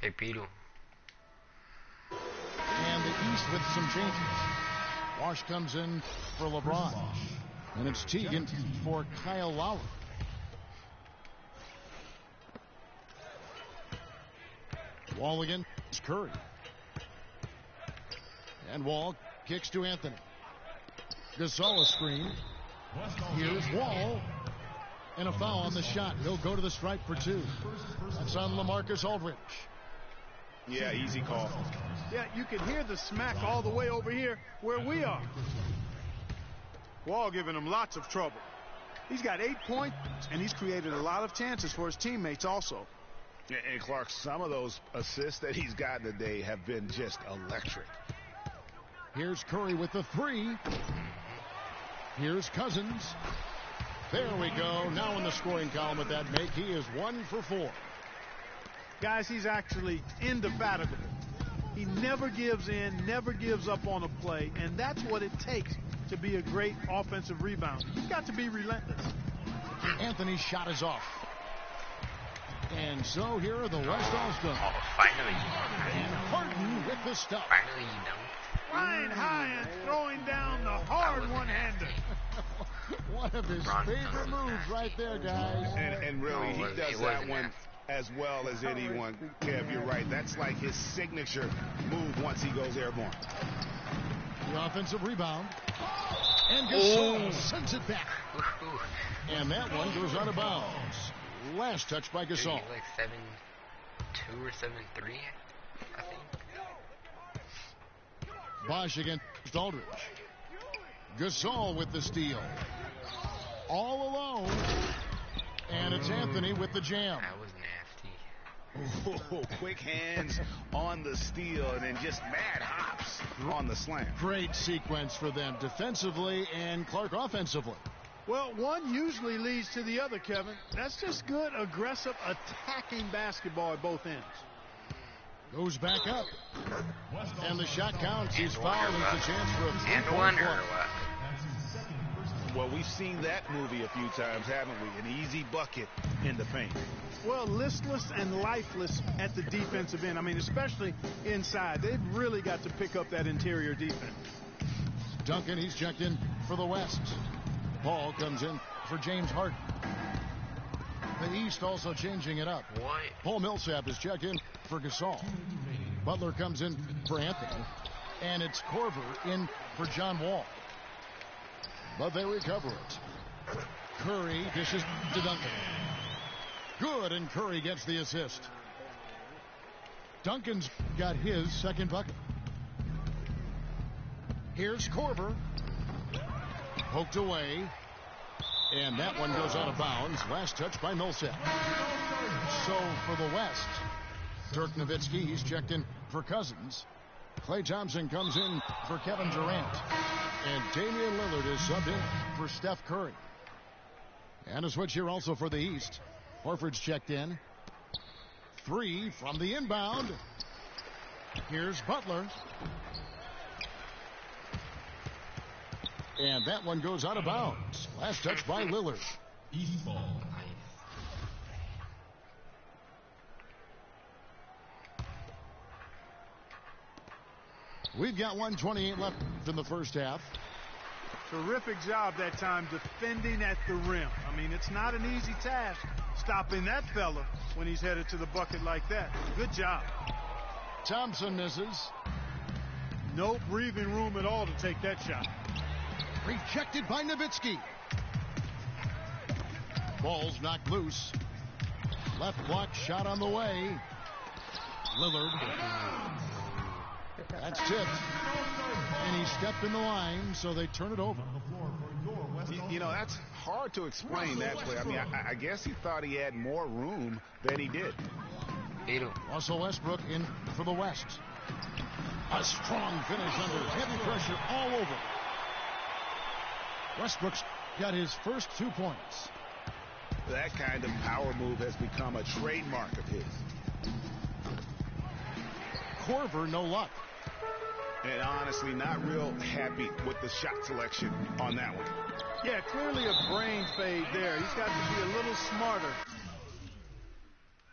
Pepito. And the East with some changes. Wash comes in for LeBron. And it's Teagan for Kyle Lowry. Wall again. It's Curry. And Wall kicks to Anthony. Gasol screen. Here's Wall. And a foul on the shot. He'll go to the stripe for two. That's on LaMarcus Aldridge. Yeah, easy call. Yeah, you can hear the smack all the way over here where we are. Wall giving him lots of trouble. He's got 8 points, and he's created a lot of chances for his teammates also. And Clark, some of those assists that he's gotten today have been just electric. Here's Curry with the three. Here's Cousins. There we go. Now in the scoring column with that make, he is 1 for 4. Guys, he's actually indefatigable. He never gives in, never gives up on a play, and that's what it takes to be a great offensive rebounder. You've got to be relentless. Anthony's shot is off. And so here are the West All-Stars. Oh, finally. And Harden with the stuff. Finally, you know. Flying high and throwing down the hard one-hander. One of his favorite moves right there, guys. And really, he does that one as well as anyone. Kev, you're right. That's like his signature move once he goes airborne. The offensive rebound. And Gasol sends it back. And that one goes out of bounds. Last touch by Gasol. Like 7-2 or 7-3, I think. Bosh against Aldridge. Gasol with the steal. All alone. And it's Anthony with the jam. That was nasty. Oh, quick hands on the steal and then just mad hops on the slam. Great sequence for them defensively and Clark offensively. Well, one usually leads to the other, Kevin. That's just good, aggressive, attacking basketball at both ends. Goes back up. And the shot counts. He's fouled. It's a chance for a and or what? Well, we've seen that movie a few times, haven't we? An easy bucket in the paint. Well, listless and lifeless at the defensive end. I mean, especially inside. They've really got to pick up that interior defense. Duncan, he's checked in for the West. Paul comes in for James Harden. The East also changing it up. What? Paul Millsap is checked in for Gasol. Butler comes in for Anthony. And it's Korver in for John Wall. But they recover it. Curry dishes to Duncan. Good, and Curry gets the assist. Duncan's got his second bucket. Here's Korver. Poked away. And that one goes out of bounds. Last touch by Millsap. So for the West, Dirk Nowitzki, he's checked in for Cousins. Klay Thompson comes in for Kevin Durant. And Damian Lillard is subbed in for Steph Curry. And a switch here also for the East. Horford's checked in. Three from the inbound. Here's Butler. And that one goes out of bounds. Last touch by Lillard. East ball. We've got 1:28 left in the first half. Terrific job that time defending at the rim. I mean, it's not an easy task stopping that fella when he's headed to the bucket like that. Good job. Thompson misses. No breathing room at all to take that shot. Rejected by Nowitzki. Ball's knocked loose. Left block shot on the way. Lillard. That's tipped. And he stepped in the line, so they turn it over. You know, that's hard to explain that play. I mean, I guess he thought he had more room than he did. Russell Westbrook in for the West. A strong finish under heavy pressure all over. Westbrook's got his first 2 points. That kind of power move has become a trademark of his. Korver, no luck. And honestly, not real happy with the shot selection on that one. Yeah, clearly a brain fade there. He's got to be a little smarter.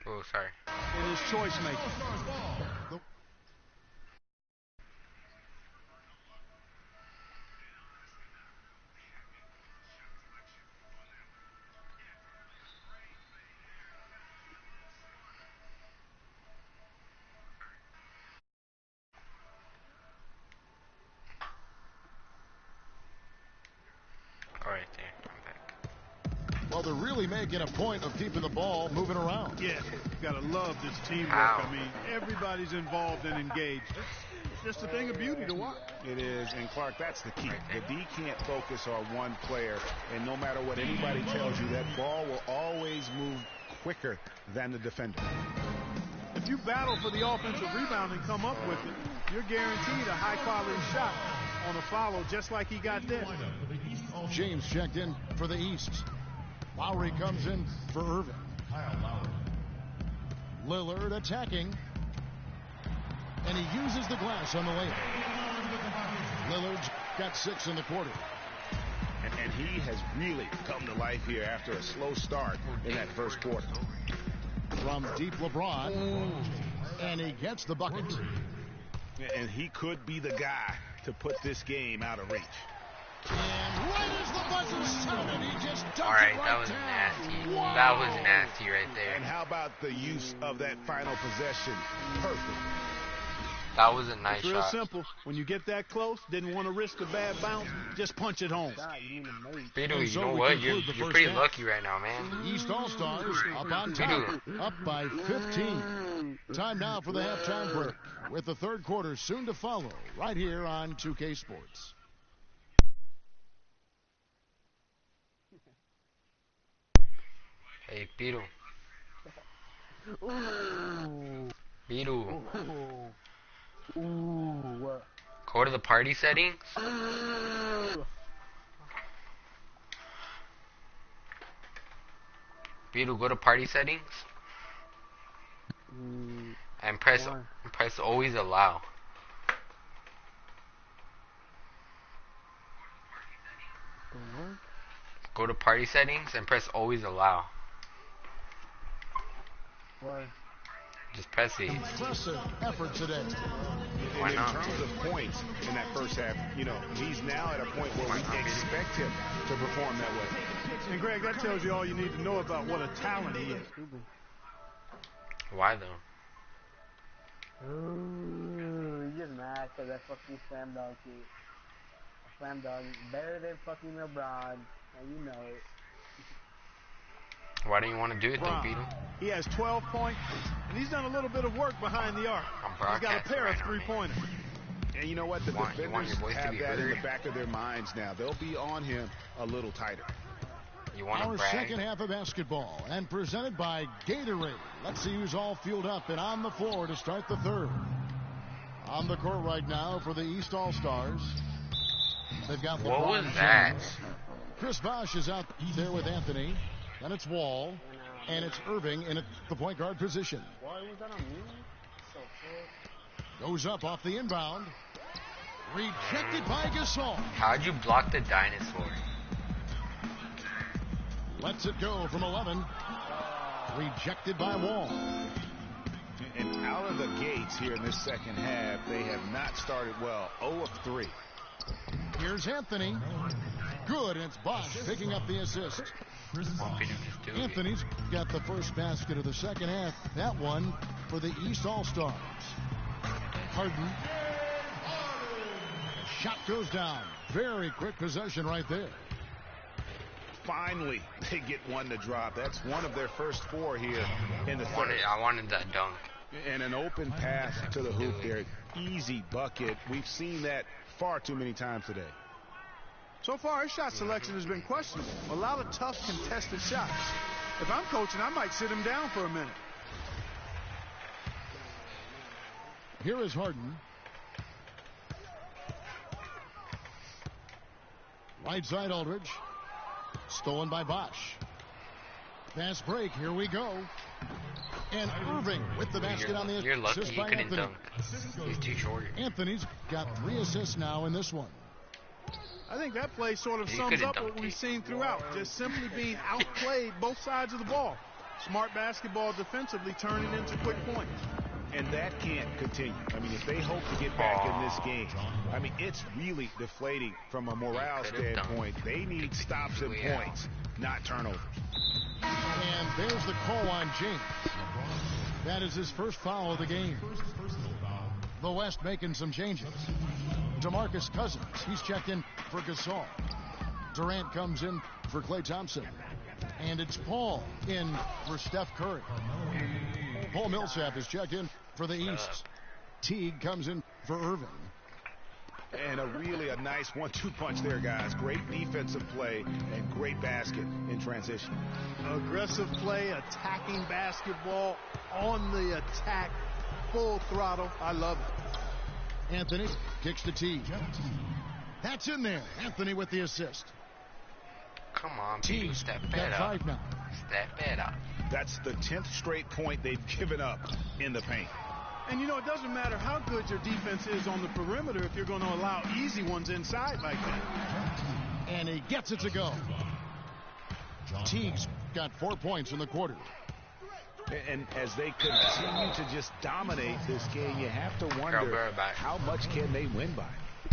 Oh, sorry. in his choice making. All right, there. I'm back. Well, they're really making a point of keeping the ball moving around. Yeah, you gotta love this teamwork. Ow. I mean, everybody's involved and engaged. It's just a thing of beauty to watch. It is, and Clark, that's the key. The D can't focus on one player, and no matter what anybody tells you, that ball will always move quicker than the defender. If you battle for the offensive rebound and come up with it, you're guaranteed a high-quality shot on a follow just like he got there. James checked in for the East. Lowry comes in for Irving. Lillard attacking. And he uses the glass on the layup. Lillard's got 6 in the quarter. And he has really come to life here after a slow start in that first quarter. From deep LeBron. And he gets the bucket. And he could be the guy to put this game out of reach. And right as the buzzer sounded, he just dunked All right, it that was down. nasty. Wow. That was nasty right there. And how about the use of that final possession? Perfect. That was a nice It's real shot. simple. When you get that close, didn't want to risk a bad bounce, just punch it home. Beto, And you so know we what? conclude the You're first pretty half. lucky right now, man. East All-Stars up on top, up by 15. Time now for the halftime break, with the third quarter soon to follow, right here on 2K Sports. Hey, Beto. Beto. Go to the party settings. Beto, go to party settings. And press always allow. Go to party settings and press always allow. Just press it. Impressive effort today. Why And in not? terms of points in that first half, you know, he's now at a point where we expect him to perform that way. And Greg, that tells you all you need to know about what a talent he is. Why though? Ooh, you're mad because I fucking slam dunk you. Slam dunk better than fucking LeBron, and you know it. Why do you want to do it though, Bron, Beto? he has 12 points, and he's done a little bit of work behind the arc. I'm He's got a broadcasting pair of right now, man. three-pointers. And you know what? The You want defenders your voice to have be that in heard? the back of their minds now. They'll be on him a little tighter. You want to Our brag? second half of basketball, and presented by Gatorade. Let's see who's all fueled up and on the floor to start the third. On the court right now for the East All-Stars. They've got LeBron What was that? James. Chris Bosh is out there with Anthony. Then it's Wall. And it's Irving in the point guard position. Why was that on me? So cool. Goes up off the inbound. Rejected by Gasol. How'd you block the dinosaur? Lets it go from 11. Rejected by Wall. And out of the gates here in this second half, they have not started well. 0 of 3. Here's Anthony. Good, and it's Bosh picking up the assist. What Beto just do? Anthony's got the first basket of the second half. That one for the East All-Stars. Harden. Shot goes down. Very quick possession right there. Finally, they get one to drop. That's one of their first 4 here in the third. I wanted that dunk. And an open pass to the hoop there. Easy bucket. We've seen that far too many times today. So far, his shot selection has been questionable. A lot of tough, contested shots. If I'm coaching, I might sit him down for a minute. Here is Harden. Right side Aldridge. Stolen by Bosh. Fast break. Here we go. And Irving with the basket on the You're lucky assist he by couldn't Anthony. dunk. He's too short. Anthony's got 3 assists now in this one. I think that play sort of He sums could've up what dunked we've it. seen throughout. Just simply being outplayed both sides of the ball. Smart basketball defensively turning into quick points. And that can't continue. I mean, if they hope to get back in this game, I mean, it's really deflating from a morale standpoint. They need stops and points, not turnovers. And there's the call on James. That is his first foul of the game. The West making some changes. DeMarcus Cousins, he's checked in for Gasol. Durant comes in for Klay Thompson. And it's Paul in for Steph Curry. Paul Millsap is checked in for the East. Teague comes in for Irving. And a nice 1-2 punch there, guys. Great defensive play and great basket in transition. Aggressive play, attacking basketball, on the attack, full throttle. I love it. Anthony kicks to Teague. That's in there. Anthony with the assist. Come on, Teague step got it up. 5 now. Step it up. That's the 10th straight point they've given up in the paint. And, you know, it doesn't matter how good your defense is on the perimeter if you're going to allow easy ones inside like that. And he gets it to go. Teague's got 4 points in the quarter. And as they continue to just dominate this game, you have to wonder how much can they win by.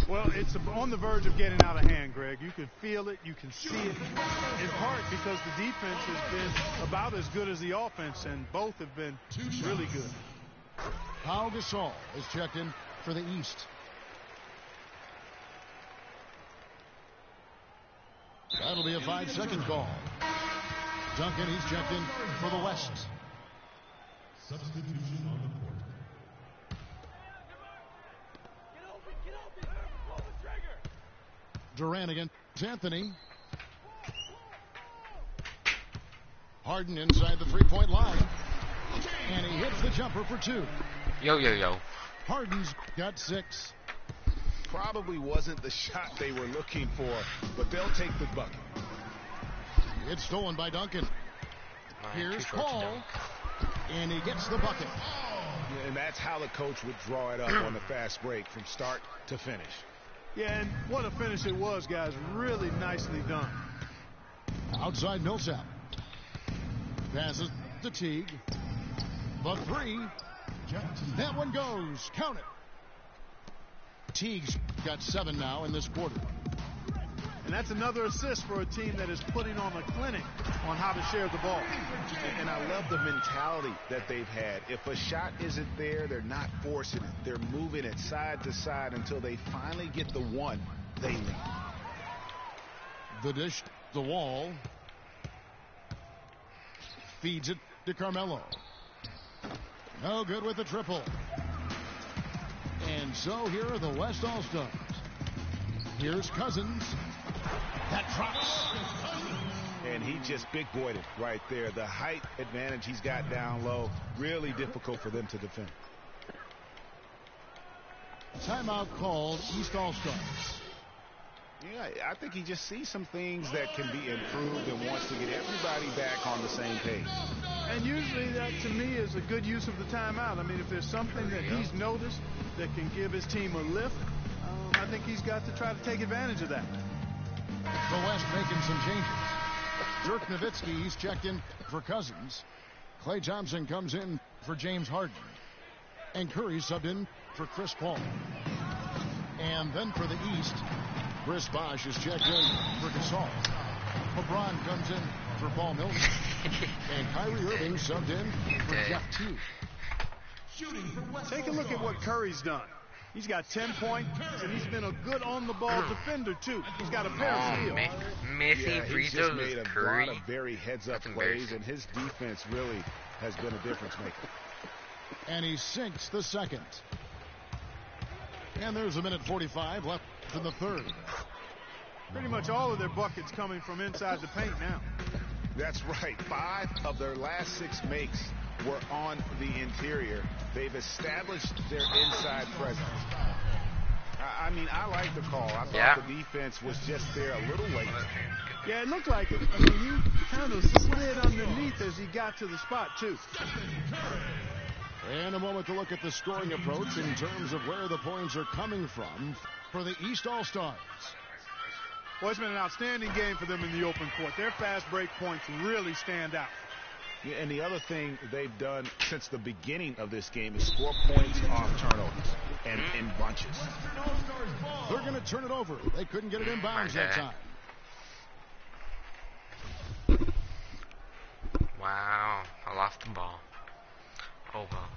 Well, it's on the verge of getting out of hand, Greg. You can feel it. You can see it. In part because the defense has been about as good as the offense, and both have been really good. Pau Gasol is checked in for the East. That'll be a 5-second call. Duncan, he's checked in for the West. Substitution on the court. Durant against Anthony. Harden inside the three-point line. And he hits the jumper for 2. Yo. Harden's got 6. Probably wasn't the shot they were looking for, but they'll take the bucket. It's stolen by Duncan. Here's Paul. And he gets the bucket. And that's how the coach would draw it up on the fast break from start to finish. Yeah, and what a finish it was, guys. Really nicely done. Outside Millsap. Passes to Teague. The 3. That one goes. Count it. Teague's got 7 now in this quarter. And that's another assist for a team that is putting on a clinic on how to share the ball. And I love the mentality that they've had. If a shot isn't there, they're not forcing it. They're moving it side to side until they finally get the one they need. The dish, the wall. Feeds it to Carmelo. No good with the triple. And so here are the West All-Stars. Here's Cousins. That drops. And he just big-boyed it right there. The height advantage he's got down low, really difficult for them to defend. Timeout called, East All-Stars. Yeah, I think he just sees some things that can be improved and wants to get everybody back on the same page. And usually that, to me, is a good use of the timeout. I mean, if there's something that he's noticed that can give his team a lift, I think he's got to try to take advantage of that. The West making some changes. Dirk Nowitzki, he's checked in for Cousins. Klay Thompson comes in for James Harden. And Curry subbed in for Chris Paul. And then for the East, Chris Bosh is checked in for Gasol. LeBron comes in for Paul Millsap. And Kyrie Irving subbed in for Jeff Teague. Take a look at what Curry's done. He's got 10 points, and he's been a good on-the-ball defender, too. He's got a pair of steals. Missing free he's just throws made a Curry. lot of very heads-up plays, and his defense really has been a difference maker. And he sinks the second. And there's a minute 45 left in the third. Pretty much all of their buckets coming from inside the paint now. That's right. 5 of their last 6 makes were on the interior. They've established their inside presence. I mean, I like the call. I thought the defense was just there a little late. Yeah, it looked like it. I mean, he kind of slid underneath as he got to the spot, too. And a moment to look at the scoring approach in terms of where the points are coming from for the East All-Stars. Well, it's been an outstanding game for them in the open court. Their fast break points really stand out. And the other thing they've done since the beginning of this game is score points off turnovers and in bunches. They're going to turn it over. They couldn't get it in bounds that time. Wow, I lost the ball. Oh well.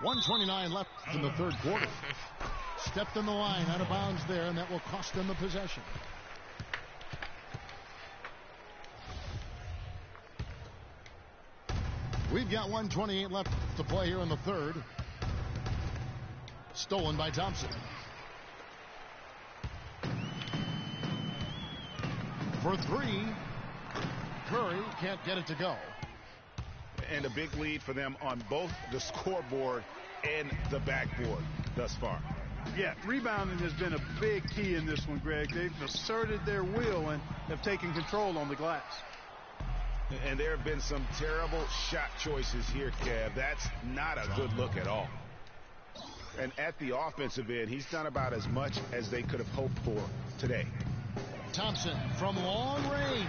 1:29 left in the third quarter. Stepped in the line, out of bounds there, and that will cost them the possession. We've got 1:28 left to play here in the third. Stolen by Thompson. For three. Curry can't get it to go. And a big lead for them on both the scoreboard and the backboard thus far. Yeah, rebounding has been a big key in this one, Greg. They've asserted their will and have taken control on the glass. And there have been some terrible shot choices here, Kev. That's not a good look at all. And at the offensive end, he's done about as much as they could have hoped for today. Thompson from long range.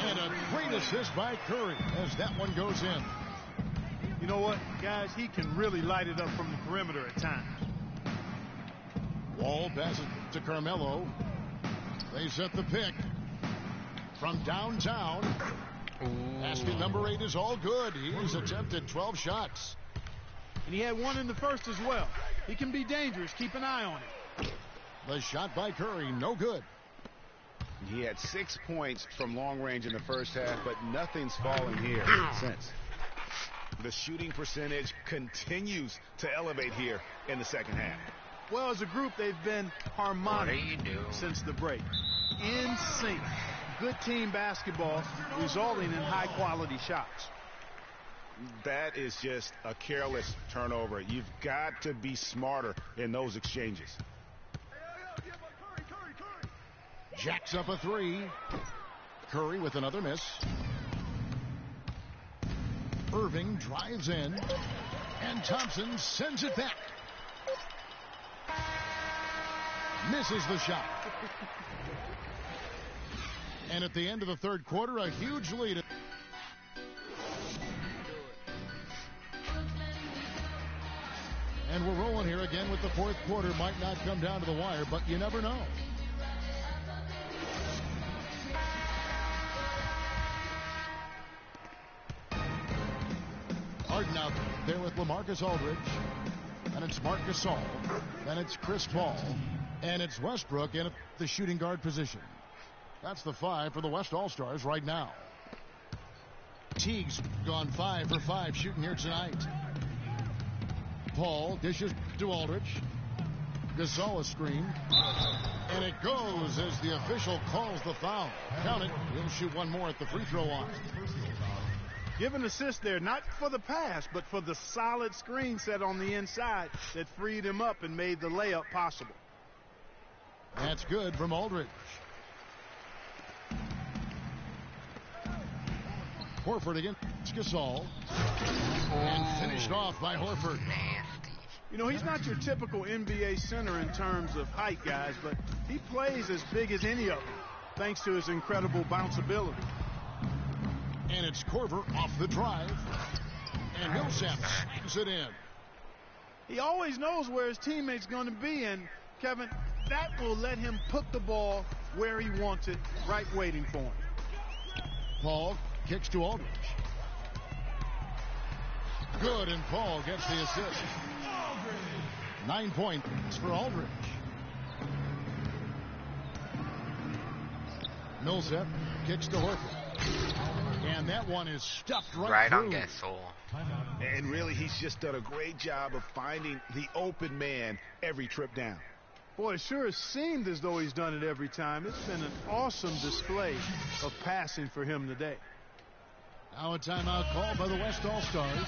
And a great assist by Curry as that one goes in. You know what, guys? He can really light it up from the perimeter at times. Wall passes to Carmelo. They set the pick. From downtown. Basket number 8 is all good. He's attempted 12 shots. And he had one in the first as well. He can be dangerous. Keep an eye on it. The shot by Curry, no good. He had 6 points from long range in the first half, but nothing's fallen here since. The shooting percentage continues to elevate here in the second half. Well, as a group, they've been harmonic since the break. In sync. Good team basketball resulting in high-quality shots. That is just a careless turnover. You've got to be smarter in those exchanges. Jacks up a three. Curry with another miss. Irving drives in. And Thompson sends it back. Misses the shot. And at the end of the third quarter, a huge lead. And we're rolling here again with the fourth quarter. Might not come down to the wire, but you never know. Harden out there with LaMarcus Aldridge. And it's Marc Gasol. And it's Chris Paul. And it's Westbrook in at the shooting guard position. That's the 5 for the West All-Stars right now. Teague's gone 5 for 5 shooting here tonight. Paul dishes to Aldridge. Gasol is screened. And it goes as the official calls the foul. Count it. He'll shoot one more at the free throw line. Give an assist there, not for the pass, but for the solid screen set on the inside that freed him up and made the layup possible. That's good from Aldridge. Horford against Gasol. And finished off by Horford. Nasty. You know, he's not your typical NBA center in terms of height, guys, but he plays as big as any of them, thanks to his incredible bounceability. And it's Korver off the drive. And Millsap slams it in. He always knows where his teammate's going to be, and, Kevin, that will let him put the ball where he wants it, right waiting for him. Paul kicks to Aldridge. Good, and Paul gets the assist. 9 points for Aldridge. Millsap kicks to Horford. And that one is stuffed right through. On Gasol. And really, he's just done a great job of finding the open man every trip down. Boy, it sure has seemed as though he's done it every time. It's been an awesome display of passing for him today. Now a timeout call by the West All-Stars.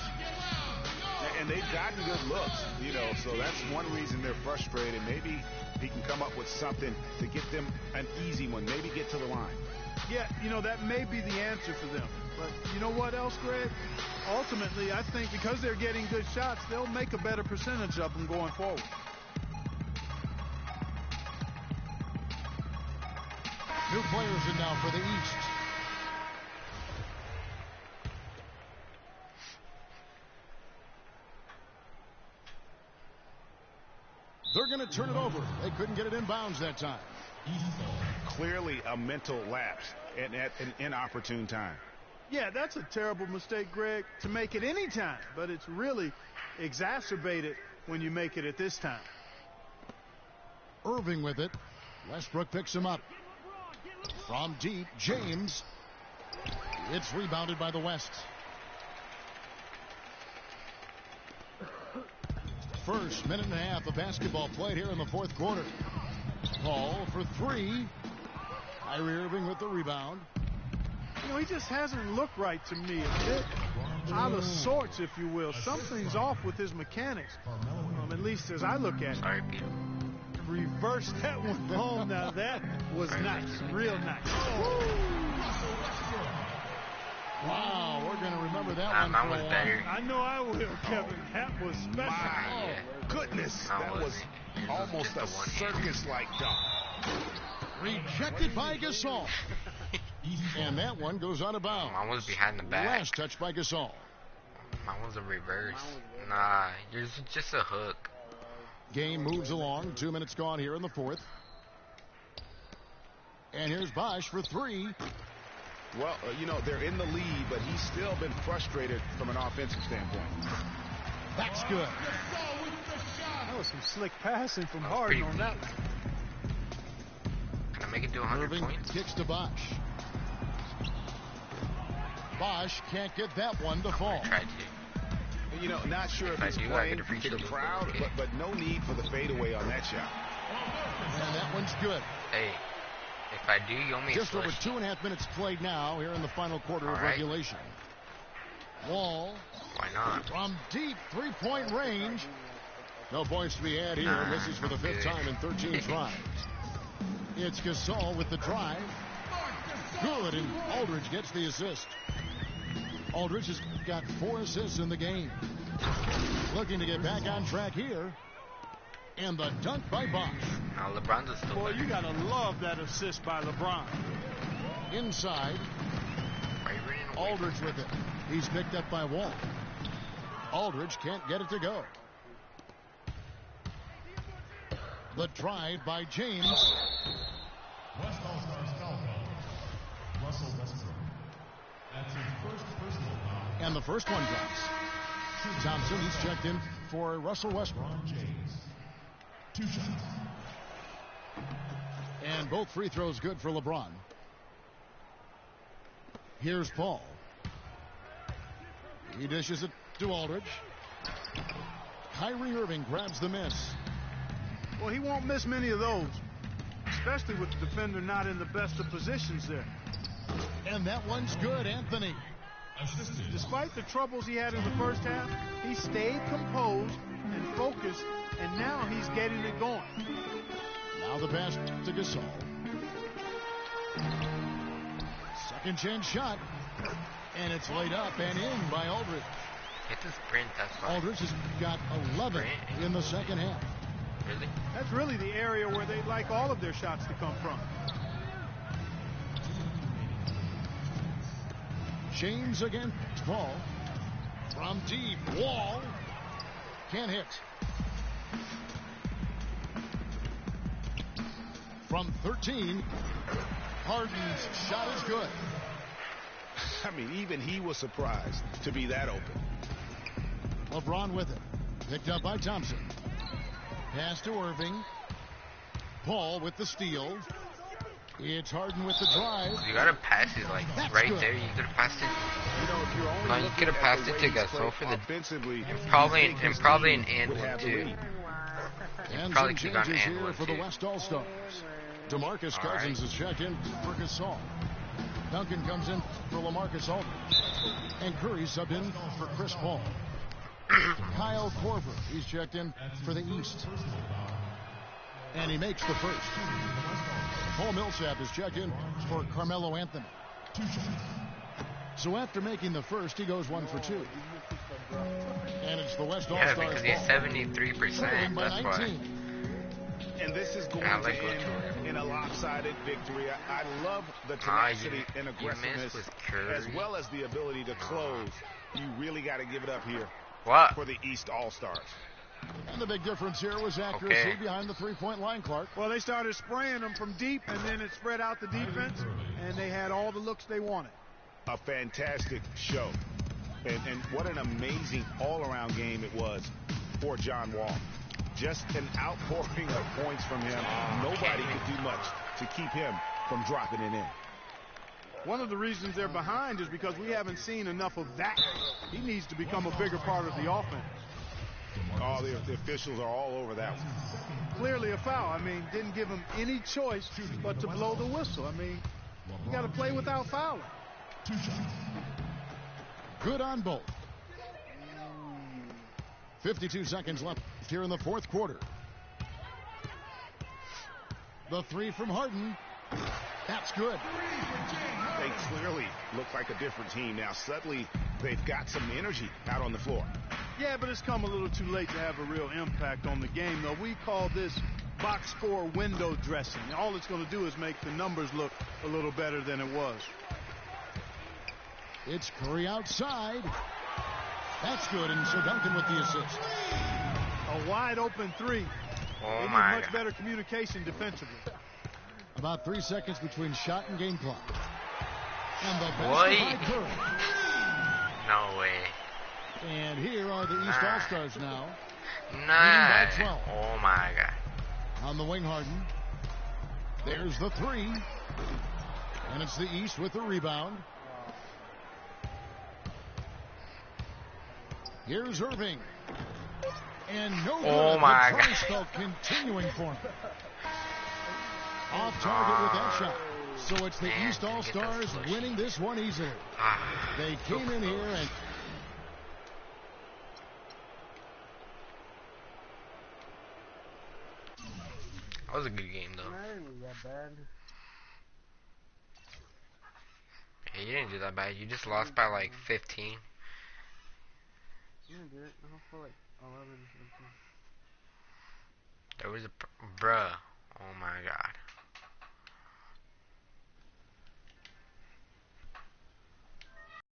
And they've gotten good looks, you know, so that's one reason they're frustrated. Maybe he can come up with something to get them an easy one, maybe get to the line. Yeah, you know, that may be the answer for them. But you know what else, Greg? Ultimately, I think because they're getting good shots, they'll make a better percentage of them going forward. New players in now for the East. They're going to turn it over. They couldn't get it in bounds that time. Clearly a mental lapse at an inopportune time. Yeah, that's a terrible mistake, Greg, to make it any time, but it's really exacerbated when you make it at this time. Irving with it. Westbrook picks him up. From deep, James. It's rebounded by the West. First minute and a half of basketball played here in the fourth quarter. Paul for three. Kyrie Irving with the rebound. You know, he just hasn't looked right to me. A bit out of sorts, if you will. Something's off with his mechanics, at least as I look at it. Sorry, Peter. Reverse that one home. Now that was nice, real nice. Wow, we're going to remember that one. Mine was better. I know I will, Kevin. That was special. My goodness, that was almost a circus-like dunk. Rejected by Gasol. And that one goes out of bounds. Mine was behind the back. Last touch by Gasol. Mine was a reverse. Nah, yours was just a hook. Game moves along. 2 minutes gone here in the fourth. And here's Bosh for three. Well, you know, they're in the lead, but he's still been frustrated from an offensive standpoint. That's good. That was some slick passing from That was Harden pretty on that weak. one. Can I make it to 100 Irving points? kicks to Bosh. Bosh can't get that one to fall. I tried to. You know, not sure if I he's do, I playing could appreciate to the it. crowd, Okay. but no need for the fadeaway on that shot. And that one's good. Hey, if I do, you owe me a Just over slushy. 2.5 minutes played now here in the final quarter of All right. regulation. Wall Why not? from deep three-point range. No points to be had here. Nah, Misses for the fifth good. time in 13 tries. It's Gasol with the drive. Good, and Aldridge gets the assist. Aldridge has got 4 assists in the game. Looking to get back on track here. And the dunk by Bosh. Now LeBron's a still Boy, better. you got to love that assist by LeBron. Inside, Why are you running away? Aldridge with it. He's picked up by Wall. Aldridge can't get it to go. The drive by James. West All-Stars foul call. Russell Westbrook. That's his first personal foul. And the first one drops. Thompson, he's checked in for Russell Westbrook. LeBron James. 2 shots. And both free throws good for LeBron. Here's Paul. He dishes it to Aldridge. Kyrie Irving grabs the miss. Well, he won't miss many of those, especially with the defender not in the best of positions there. And that one's good, Anthony. Assisted. Despite the troubles he had in the first half, he stayed composed and focused, and now he's getting it going. Now the pass to Gasol. Second chance shot. And it's laid up and in by Aldridge. Hit the sprint, that's fine. Aldridge has got 11 in the second half. Really? That's really the area where they'd like all of their shots to come from. James against Paul. From deep. Wall. Can't hit. From 13. Harden's shot is good. I mean, even he was surprised to be that open. LeBron with it. Picked up by Thompson. Pass to Irving. Paul with the steal. It's Harden with the drive. You gotta pass it like That's right good. there. You could have passed it. You know, if you're only No, you looking could have at passed the it way to he's Gasol played for the offensively, probably you think his probably team an and would one have the too. lead. And Probably some could've gone changes and here one, for the too. West All-Stars. DeMarcus All Cousins right. is checked in for Gasol. Duncan comes in for LaMarcus Aldridge. And Curry subbed in for Chris Paul. Kyle Korver, he's checked in for the East. And he makes the first. Paul Millsap is checked in for Carmelo Anthony. 2 shots. So after making the first, he goes 1 for 2. And it's the West Yeah, All-Stars because he's ball. 73%. Trailing by That's why. 19. And this is going I to like what end you're in a lopsided victory. I love the Ah, tenacity and you aggressiveness, missed with Curry. as well as the ability to close. You really got to give it up here What? for the East All-Stars. And the big difference here was accuracy Okay. behind the three-point line, Clark. Well, they started spraying them from deep, and then it spread out the defense, and they had all the looks they wanted. A fantastic show. And what an amazing all-around game it was for John Wall. Just an outpouring of points from him. Nobody could do much to keep him from dropping it in. One of the reasons they're behind is because we haven't seen enough of that. He needs to become a bigger part of the offense. Oh, the officials are all over that one. Clearly a foul. I mean, didn't give him any choice but to blow the whistle. I mean, you got to play without fouling. Good on both. 52 seconds left here in the fourth quarter. The three from Harden. That's good. They clearly look like a different team now. Suddenly, they've got some energy out on the floor. Yeah, but it's come a little too late to have a real impact on the game, though. We call this box score window dressing. All it's going to do is make the numbers look a little better than it was. It's Curry outside. That's good, and so Duncan with the assist. A wide open three. Oh They need my much God. better communication defensively. About 3 seconds between shot and game clock. And the Boy. basket by Curry. No way. And here are the East Nah. All-Stars now. Nah. 12. Oh my God. On the wing, Harden. There's the three. And it's the East with the rebound. Here's Irving. And no good. Oh my The God. try spell continuing for him. Off target with that shot. So it's the Man, East didn't get that All-Stars slushy. winning this one easily. Ah. They came in here and That was a good game though. I didn't do that bad. Hey, you didn't do that bad. You just lost by like 15. I didn't do it. I feel like 11 or something. There was a bruh. Oh my God.